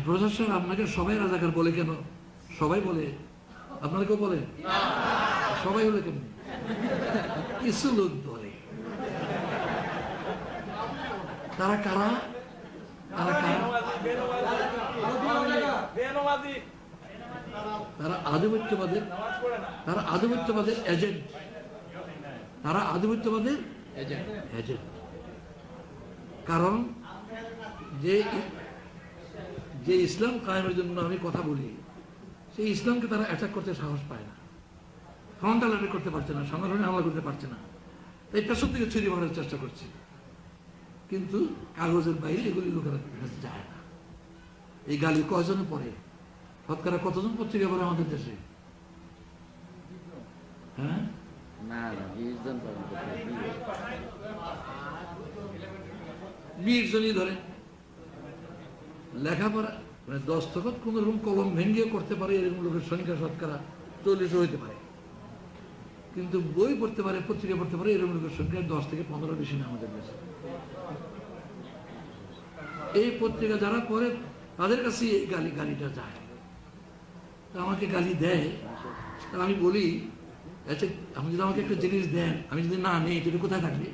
প্রশাসন আপনাকে সবাই রাজাকার বলে কেন? সবাই বলে, আপনারা কেউ বলে? সবাই বলে কেন? কিছু লোক বলে। তারা কারা? তারা কারা? তারা আধিপত্যবাদের, তারা আধিপত্যবাদের এজেন্ট, তারা আধিপত্যবাদের এজেন্ট। কারণ যে ইসলাম কায়েমের জন্য আমি কথা বলি, সেই ইসলামকে তারা অ্যাটাক করতে সাহস পায় না, ফ্রন্টাল অ্যাটাক করতে পারছে না, সংগঠনে হামলা করতে পারছে না, তাই পেছন থেকে ছুরি মারার চেষ্টা করছে। কিন্তু কাগজের বাইরে এগুলি লোকেরা যায় না। এই গালি কয়জনে পড়ে? শতকরা কতজন পত্রিকা পড়ে আমাদের দেশে? হ্যাঁ, 20 জনই ধরে। লেখাপড়া মানে দস্তখত কোন রকম কলম ভেঙে করতে পারে এরকম লোকের সংখ্যা শতকরা 40 হইতে পারে, কিন্তু বই পড়তে পারে, পত্রিকা পড়তে পারে এরকম লোকের সংখ্যা 10 থেকে 15 বেশি না আমাদের দেশে। এই পত্রিকা যারা পড়ে তাদের কাছে এই গালিটা যায়। আমাকে গালি দেয়, আমি বলি আচ্ছা আপনি যদি আমাকে একটা জিনিস দেন, আমি যদি না নেই এটা কোথায় থাকবে?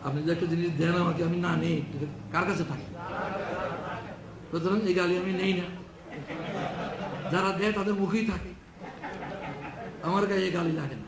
আপনি যদি একটা জিনিস দেন আমাকে, আমি না নেই কার কাছে থাকবে? সুতরাং এই গালি আমি নেই না, যারা দেয় তাদের মুখেই থাকে, আমার গায়ে গালি লাগে না।